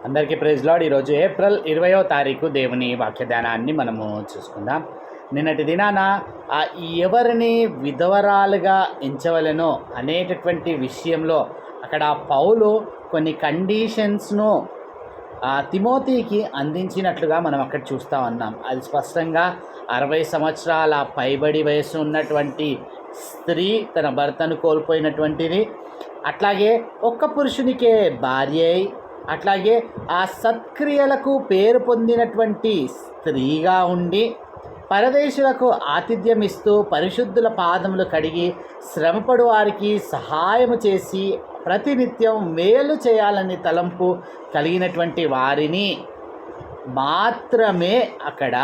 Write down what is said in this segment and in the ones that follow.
అందరికీ praise lord. ఈరోజు April 20వ తారీఖు దేవుని వాక్య ధ్యానాన్ని మనము చూసుకుందాం. నిన్నటి దినాన ఎవరిని విధవరాలుగా ఎంచవలెనో అనేటటువంటి విషయంలో అక్కడ పౌలు కొన్ని కండిషన్స్ను తిమోతికి అందించినట్లుగా మనం అక్కడ చూస్తూ ఉన్నాం. అది స్పష్టంగా 60 సంవత్సరాల పైబడి వయసు ఉన్నటువంటి స్త్రీ తన భర్తను కోల్పోయినటువంటిది, అట్లాగే ఒక్క పురుషునికే భార్య అయి, అట్లాగే ఆ సత్క్రియలకు పేరు పొందినటువంటి స్త్రీగా ఉండి పరదేశులకు ఆతిథ్యం ఇస్తూ పరిశుద్ధుల పాదములు కడిగి శ్రమపడు వారికి సహాయము చేసి ప్రతినిత్యం మేలు చేయాలని తలంపు కలిగినటువంటి వారిని మాత్రమే అక్కడ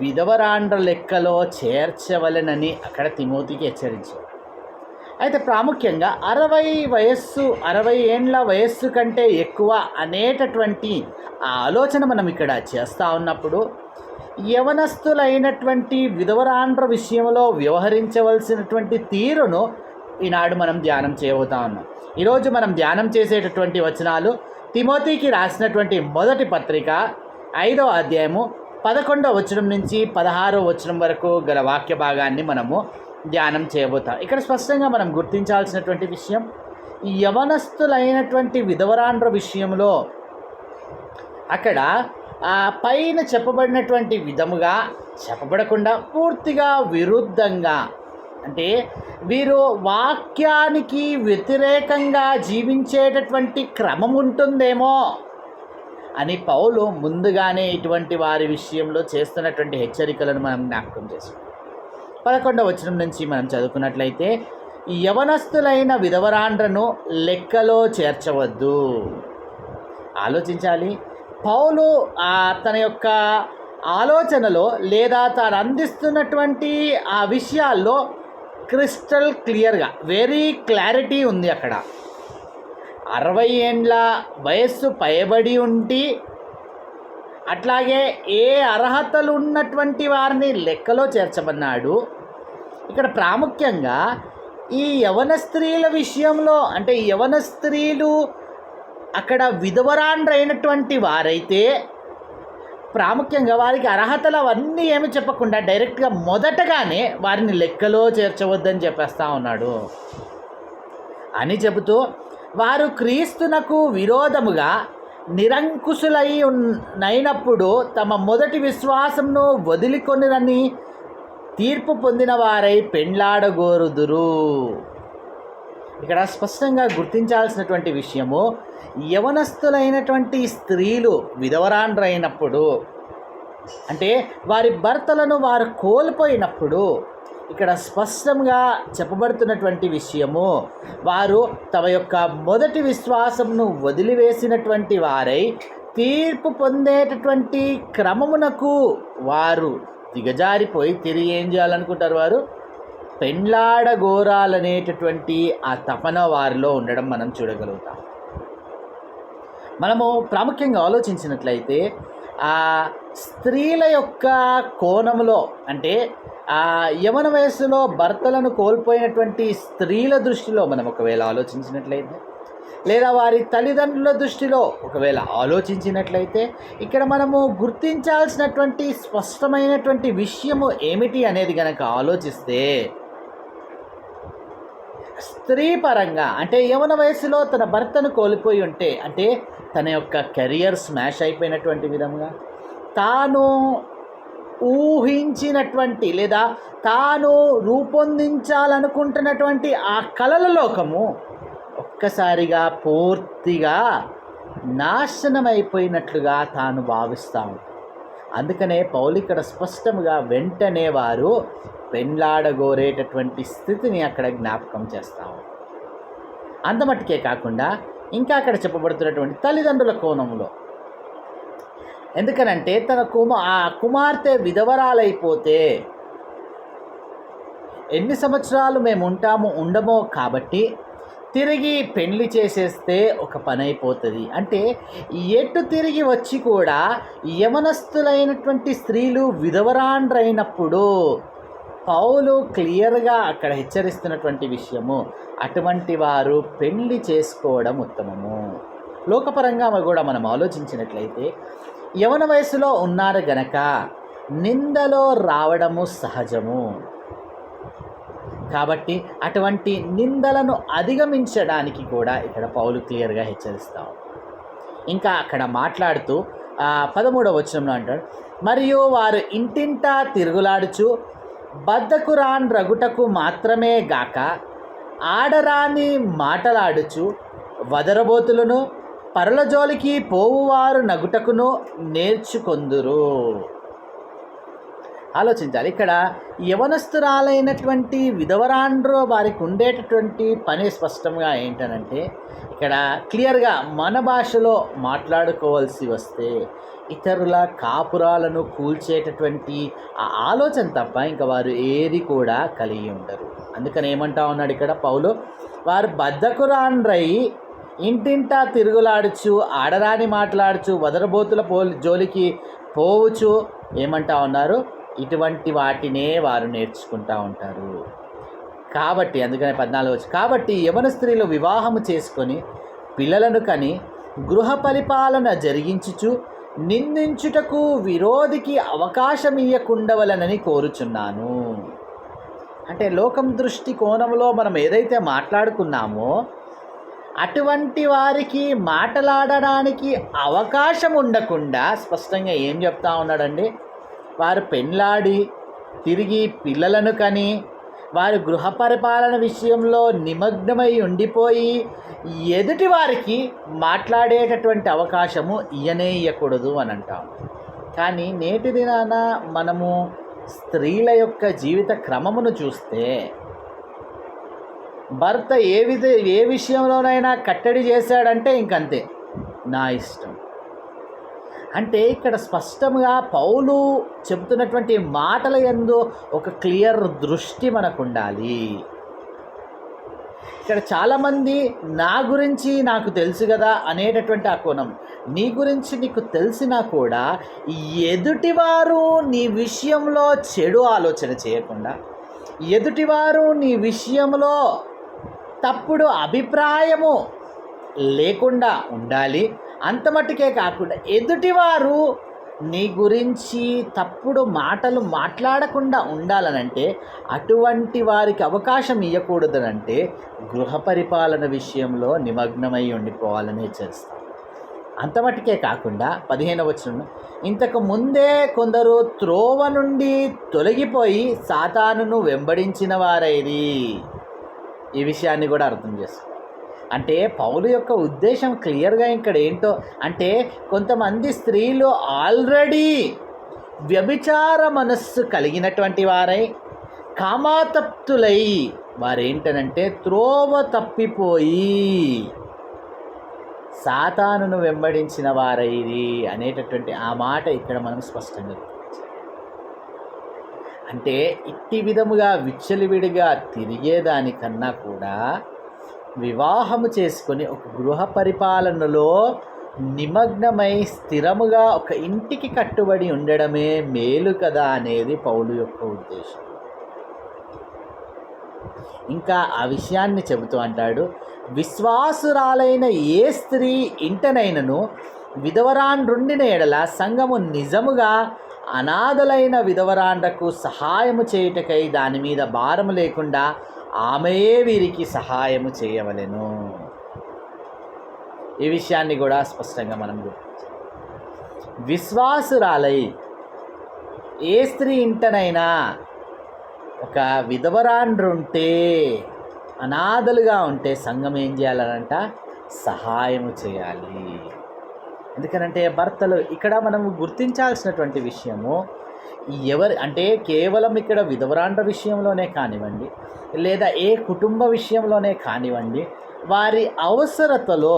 విధవరాండ్ర లెక్కలో చేర్చవలెనని అక్కడ తిమోతికి హెచ్చరించారు. అయితే ప్రాముఖ్యంగా 60 ఏండ్ల వయస్సు కంటే ఎక్కువ అనేటటువంటి ఆలోచన మనం ఇక్కడ చేస్తూ ఉన్నప్పుడు యవనస్తులైనటువంటి విధవరాండ్ర విషయంలో వ్యవహరించవలసినటువంటి తీరును ఈనాడు మనం ధ్యానం చేయబోతా ఉన్నాం. ఈరోజు మనం ధ్యానం చేసేటటువంటి వచనాలు తిమోతికి రాసినటువంటి మొదటి పత్రిక 5వ అధ్యాయము 11వ వచనం నుంచి 16వ వచనం వరకు గల వాక్య భాగాన్ని మనము ధ్యానం చేయబోతాం. ఇక్కడ స్పష్టంగా మనం గుర్తించాల్సినటువంటి విషయం, యవనస్తులైనటువంటి విధవరాండ్ర విషయంలో అక్కడ పైన చెప్పబడినటువంటి విధముగా చెప్పబడకుండా పూర్తిగా విరుద్ధంగా, అంటే వీరు వాక్యానికి వ్యతిరేకంగా జీవించేటటువంటి క్రమం ఉంటుందేమో అని పౌలు ముందుగానే ఇటువంటి వారి విషయంలో చేస్తున్నటువంటి హెచ్చరికలను మనం జ్ఞాపకం చేసుకుంటాం. 11వ వచనం నుంచి మనం చదువుకున్నట్లయితే, యవనస్తులైన విధవరాండ్రను లెక్కలో చేర్చవద్దు. ఆలోచించాలి. పౌలు తన యొక్క ఆలోచనలో లేదా తాను అందిస్తున్నటువంటి ఆ విషయాల్లో క్రిస్టల్ క్లియర్గా వెరీ క్లారిటీ ఉంది. అక్కడ 60 ఏండ్ల వయస్సు పైబడి ఉండి అట్లాగే ఏ అర్హతలు ఉన్నటువంటి వారిని లెక్కలో చేర్చమన్నాడు. ఇక్కడ ప్రాముఖ్యంగా ఈ యవన స్త్రీల విషయంలో, అంటే యవన స్త్రీలు అక్కడ విధవరాండ్రైనటువంటి వారైతే ప్రాముఖ్యంగా వారికి అర్హతలు అవన్నీ ఏమి చెప్పకుండా డైరెక్ట్గా మొదటగానే వారిని లెక్కలో చేర్చవద్దని చెప్పేస్తూ ఉన్నాడు అని చెబుతూ, వారు క్రీస్తునకు విరోధముగా నిరంకుశులైనప్పుడు తమ మొదటి విశ్వాసంను వదిలికొనిరని తీర్పు పొందిన వారై పెండ్లాడగోరుదురు. ఇక్కడ స్పష్టంగా గుర్తించాల్సినటువంటి విషయము, యవనస్తులైనటువంటి స్త్రీలు విధవరాండ్రైనప్పుడు, అంటే వారి భర్తలను వారు కోల్పోయినప్పుడు ఇక్కడ స్పష్టంగా చెప్పబడుతున్నటువంటి విషయము, వారు తమ యొక్క మొదటి విశ్వాసమును వదిలివేసినటువంటి వారై తీర్పు పొందేటటువంటి క్రమమునకు వారు దిగజారిపోయి తిరిగి ఏం చేయాలనుకుంటారు, వారు పెండ్లాడగోరాలనేటటువంటి ఆ తపన వారిలో ఉండడం మనం చూడగలుగుతాం. మనము ప్రాముఖ్యంగా ఆలోచించినట్లయితే ఆ స్త్రీల యొక్క కోణములో, అంటే యవన వయస్సులో భర్తలను కోల్పోయినటువంటి స్త్రీల దృష్టిలో మనం ఒకవేళ ఆలోచించినట్లయితే, లేదా వారి తల్లిదండ్రుల దృష్టిలో ఒకవేళ ఆలోచించినట్లయితే, ఇక్కడ మనము గుర్తించాల్సినటువంటి స్పష్టమైనటువంటి విషయము ఏమిటి అనేది కనుక ఆలోచిస్తే, స్త్రీ పరంగా అంటే యవన వయసులో తన భర్తను కోల్పోయి ఉంటే, అంటే తన యొక్క కెరియర్ స్మాష్ అయిపోయినటువంటి విధంగా, తాను ఊహించినటువంటి లేదా తాను రూపొందించాలనుకుంటున్నటువంటి ఆ కలల లోకము ఒక్కసారిగా పూర్తిగా నాశనమైపోయినట్లుగా తాను భావిస్తాము. అందుకనే పౌలు ఇక్కడ స్పష్టంగా వెంటనే వారు పెండ్లాడగోరేటటువంటి స్థితిని అక్కడ జ్ఞాపకం చేస్తాము. అంతమట్టుకే కాకుండా ఇంకా అక్కడ చెప్పబడుతున్నటువంటి తల్లిదండ్రుల కోణంలో, ఎందుకనంటే తన కుమార్తె విధవరాలైపోతే ఎన్ని సంవత్సరాలు మేము ఉండమో కాబట్టి తిరిగి పెళ్లి చేసేస్తే ఒక పని అయిపోతుంది. అంటే ఎటు తిరిగి వచ్చి కూడా యవనస్తులైనటువంటి స్త్రీలు విధవరాండ్రైనప్పుడు పౌలు క్లియర్గా అక్కడ హెచ్చరిస్తున్నటువంటి విషయము, అటువంటి వారు పెళ్లి చేసుకోవడం ఉత్తమము. లోకపరంగా కూడా మనం ఆలోచించినట్లయితే యవన వయసులో ఉన్నారు గనక నిందలో రావడము సహజము. కాబట్టి అటువంటి నిందలను అధిగమించడానికి కూడా ఇక్కడ పౌలు క్లియర్గా హెచ్చరిస్తాం. ఇంకా అక్కడ మాట్లాడుతూ 13వ వచనంలో అంటాడు, మరియు వారు ఇంటింటా తిరుగులాడుచు బద్ధకురాన్ రగుటకు మాత్రమే గాక ఆడరాని మాటలాడుచు వదరబోతులను పరుల జోలికి పోవువారు నగుటకును నేర్చుకొందురు. ఆలోచించాలి. ఇక్కడ యవనస్తురాలైనటువంటి విధవరాండ్రో వారికి ఉండేటటువంటి పని స్పష్టంగా ఏంటనంటే, ఇక్కడ క్లియర్గా మన భాషలో మాట్లాడుకోవాల్సి వస్తే ఇతరుల కాపురాలను కూల్చేటటువంటి ఆ ఆలోచన తప్ప ఇంకా వారు ఏది కూడా కలిగి ఉండరు. అందుకని ఏమంటా ఉన్నాడు ఇక్కడ పౌలు, వారు బద్ధకురాండ్రై ఇంటింటా తిరుగులాడుచు ఆడరాని మాట్లాడుచు వదరబోతుల జోలికి పోవచ్చు ఏమంటా ఉన్నారు, ఇటువంటి వాటినే వారు నేర్చుకుంటూ ఉంటారు. కాబట్టి అందుకనే 14 వచ్చి, కాబట్టి యవన స్త్రీలు వివాహము చేసుకొని పిల్లలను కని గృహ పరిపాలన జరిగించుచు నిందించుటకు విరోధికి అవకాశం ఇయ్యకుండవలనని కోరుచున్నాను. అంటే లోకం దృష్టి కోణంలో మనం ఏదైతే మాట్లాడుకున్నామో అటువంటి వారికి మాట్లాడడానికి అవకాశం ఉండకుండా స్పష్టంగా ఏం చెప్తా ఉన్నాడండి, వారు పెండ్లాడి తిరిగి పిల్లలను కని వారు గృహ పరిపాలన విషయంలో నిమగ్నమై ఉండిపోయి ఎదుటి వారికి మాట్లాడేటటువంటి అవకాశము ఇయ్యకూడదు అని అంటాం. కానీ నేటి దినాన మనము స్త్రీల యొక్క జీవిత క్రమమును చూస్తే భర్త ఏ విషయంలోనైనా కట్టడి చేశాడంటే ఇంకంతే, నా ఇష్టం. అంటే ఇక్కడ స్పష్టంగా పౌలు చెబుతున్నటువంటి మాటల యందు ఒక క్లియర్ దృష్టి మనకు ఉండాలి. ఇక్కడ చాలామంది నా గురించి నాకు తెలుసు కదా అనేటటువంటి ఆ కోణం, నీ గురించి నీకు తెలిసినా కూడా ఎదుటివారు నీ విషయంలో చెడు ఆలోచన చేయకుండా, ఎదుటివారు నీ విషయంలో తప్పుడు అభిప్రాయము లేకుండా ఉండాలి. అంత మట్టుకే కాకుండా ఎదుటివారు నీ గురించి తప్పుడు మాటలు మాట్లాడకుండా ఉండాలనంటే అటువంటి వారికి అవకాశం ఇవ్వకూడదనంటే గృహ పరిపాలన విషయంలో నిమగ్నమై ఉండిపోవాలని హెచ్చరిస్తాం. అంత మట్టుకే కాకుండా 15వ వచనం, ఇంతకు ముందే కొందరు త్రోవ నుండి తొలగిపోయి సాతానును వెంబడించిన వారైరి. ఈ విషయాన్ని కూడా అర్థం చేసుకోవాలి. అంటే పౌలు యొక్క ఉద్దేశం క్లియర్గా ఇక్కడ ఏంటో అంటే, కొంతమంది స్త్రీలు ఆల్రెడీ వ్యభిచార మనస్సు కలిగినటువంటి వారై కామాతప్తులై వారేంటనంటే త్రోవ తప్పిపోయి సాతానును వెంబడించిన వారైది అనేటటువంటి ఆ మాట ఇక్కడ మనం స్పష్టంగా అంటే ఇట్టి విధముగా విచ్చలివిడిగా తిరిగేదానికన్నా కూడా వివాహము చేసుకొని ఒక గృహ పరిపాలనలో నిమగ్నమై స్థిరముగా ఒక ఇంటికి కట్టుబడి ఉండడమే మేలు కదా అనేది పౌలు యొక్క ఉద్దేశం. ఇంకా ఆ విషయాన్ని చెబుతూ అంటాడు, విశ్వాసురాలైన ఏ స్త్రీ ఇంటనైనను విధవరాండ్రుండిన ఎడల సంఘము నిజముగా అనాథలైన విధవరాండ్రకు సహాయము చేయుటకై దాని మీద భారము లేకుండా ఆమెయే వీరికి సహాయము చేయవలెను. ఈ విషయాన్ని కూడా స్పష్టంగా మనం గుర్తించాలి. విశ్వాసురాలై ఏ స్త్రీ ఇంటనైనా ఒక విధవరాండ్రుంటే అనాథలుగా ఉంటే సంఘం ఏం చేయాలనంట, సహాయము చేయాలి. ఎందుకనంటే భర్తలు ఇక్కడ మనము గుర్తించాల్సినటువంటి విషయము అంటే కేవలం ఇక్కడ విధవరాండ్ర విషయంలోనే కానివ్వండి, లేదా ఏ కుటుంబ విషయంలోనే కానివ్వండి, వారి అవసరతలో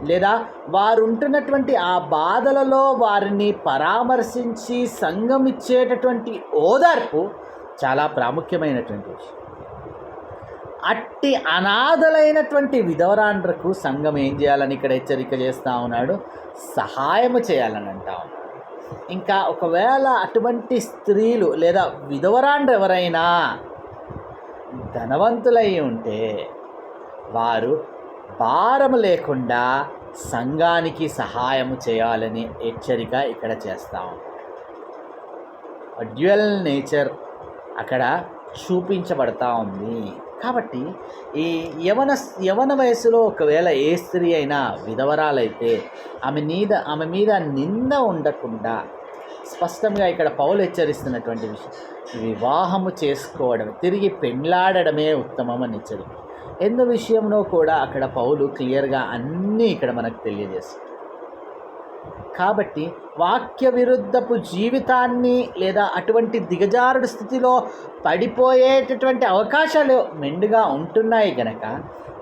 లేదా వారు ఉంటున్నటువంటి ఆ బాధలలో వారిని పరామర్శించి సంఘం ఇచ్చేటటువంటి ఓదార్పు చాలా ప్రాముఖ్యమైనటువంటి విషయం. అట్టి అనాథలైనటువంటి విధవరాండ్రకు సంఘం ఏం చేయాలని ఇక్కడ హెచ్చరిక చేస్తూ ఉన్నాడు, సహాయము చేయాలని అంటా ఉన్నాడు. ఇంకా ఒకవేళ అటువంటి స్త్రీలు లేదా విధవరాండ్రు ఎవరైనా ధనవంతులై ఉంటే వారు భారం లేకుండా సంఘానికి సహాయము చేయాలని హెచ్చరిక ఇక్కడ చేస్తాం. డ్యూయల్ నేచర్ అక్కడ చూపించబడతా ఉంది. కాబట్టి ఈ యవన వయసులో ఒకవేళ ఏ స్త్రీ అయినా విధవరాలైతే ఆమె మీద నింద ఉండకుండా స్పష్టంగా ఇక్కడ పౌలు హెచ్చరిస్తున్నటువంటి విషయం, వివాహము చేసుకోవడం, తిరిగి పెండ్లాడడమే ఉత్తమం అని హెచ్చరిక. ఎందు విషయంలో కూడా అక్కడ పౌలు క్లియర్గా అన్నీ ఇక్కడ మనకు తెలియజేస్తుంది. కాబట్టి వాక్య విరుద్ధపు జీవితాన్ని లేదా అటువంటి దిగజారుడు స్థితిలో పడిపోయేటటువంటి అవకాశాలు మెండుగా ఉంటున్నాయి కనుక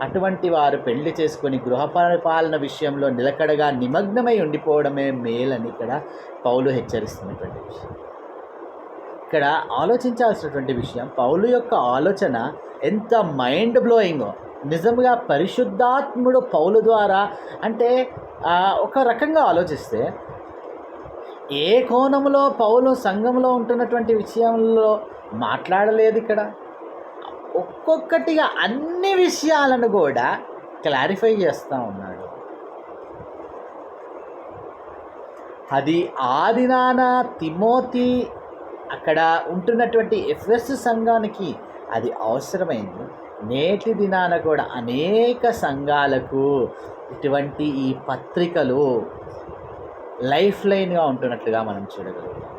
అటువంటి వారు పెళ్లి చేసుకొని గృహ పరిపాలన విషయంలో నిలకడగా నిమగ్నమై ఉండిపోవడమే మేలని ఇక్కడ పౌలు హెచ్చరిస్తున్నటువంటి విషయం. ఇక్కడ ఆలోచించాల్సినటువంటి విషయం, పౌలు యొక్క ఆలోచన ఎంత మైండ్ బ్లోయింగో. నిజంగా పరిశుద్ధాత్ముడు పౌలు ద్వారా, అంటే ఒక రకంగా ఆలోచిస్తే ఏ కోణంలో పౌలు సంఘంలో ఉంటున్నటువంటి విషయంలో మాట్లాడలేదు. ఇక్కడ ఒక్కొక్కటిగా అన్ని విషయాలను కూడా క్లారిఫై చేస్తూ ఉన్నాడు. అది ఆదినాన తిమోతి అక్కడ ఉంటున్నటువంటి ఎఫెసు సంఘానికి అది అవసరమైంది. నేటి దినాన కూడా అనేక సంఘాలకు ఇటువంటి ఈ పత్రికలు లైఫ్ లైన్గా ఉంటున్నట్లుగా మనం చూడగలుగుతాం.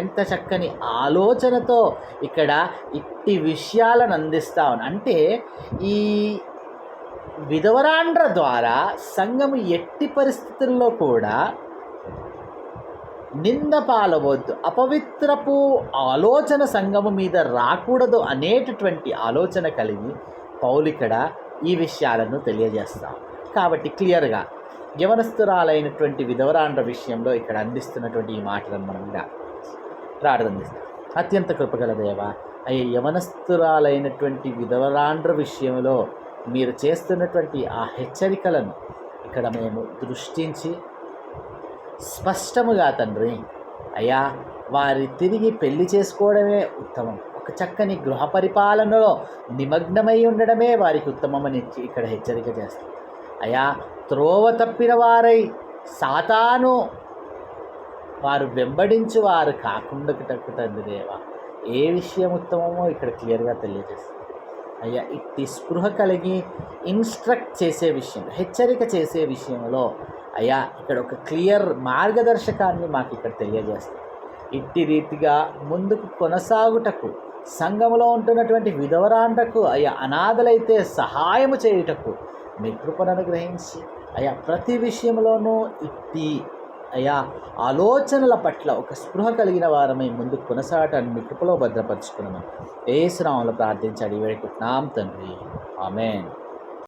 ఎంత చక్కని ఆలోచనతో ఇక్కడ ఇట్టి విషయాలను అందిస్తా ఉన్నా. అంటే ఈ విధవరాండ్ర ద్వారా సంఘము ఎట్టి పరిస్థితుల్లో కూడా నింద పాలవద్దు, అపవిత్రపు ఆలోచన సంఘము మీద రాకూడదు అనేటటువంటి ఆలోచన కలిగి పౌలు ఇక్కడ ఈ విషయాలను తెలియజేస్తాం. కాబట్టి క్లియర్గా యవనస్తురాలైనటువంటి విధవరాండ్ర విషయంలో ఇక్కడ అందిస్తున్నటువంటి ఈ మాటలను మనం ప్రార్థన చేస్తాం. అత్యంత కృపగల దేవ, అయ్యే యవనస్తురాలైనటువంటి విధవరాండ్ర విషయంలో మీరు చేస్తున్నటువంటి ఆ హెచ్చరికలను ఇక్కడ మేము దృష్టించి స్పష్టముగా తండ్రి అయ్యా, వారి తిరిగి పెళ్లి చేసుకోవడమే ఉత్తమం, ఒక చక్కని గృహ పరిపాలనలో నిమగ్నమై ఉండడమే వారికి ఉత్తమమని ఇక్కడ హెచ్చరిక చేస్తాం. అయ్యా, త్రోవ తప్పిన వారై సాతాను వారు వెంబడించు వారు కాకుండా తండ్రి దేవా, ఏ విషయం ఉత్తమమో ఇక్కడ క్లియర్గా తెలియజేస్తుంది. అయ్యా, ఇట్టి స్పృహ కలిగి ఇన్స్ట్రక్ట్ చేసే విషయం, హెచ్చరిక చేసే విషయంలో అయ్యా ఇక్కడ ఒక క్లియర్ మార్గదర్శకాన్ని మాకు ఇక్కడ తెలియజేస్తుంది. ఇట్టి రీతిగా ముందుకు కొనసాగుటకు, సంఘంలో ఉంటున్నటువంటి విధవరాండ్రకు అయ్యా, అనాథలైతే సహాయము చేయుటకు మీ కృపను అనుగ్రహించి అయ్యా, ప్రతి విషయంలోనూ ఇట్టి అయ్యా ఆలోచనల పట్ల ఒక స్పృహ కలిగిన వారమై ముందుకు కొనసాగటాన్ని మీ కృపలో భద్రపరుచుకున్నాము. యేసు నామములో ప్రార్థించి అడిగి వేడుకుంటున్నాం తండ్రి, ఆమేన్.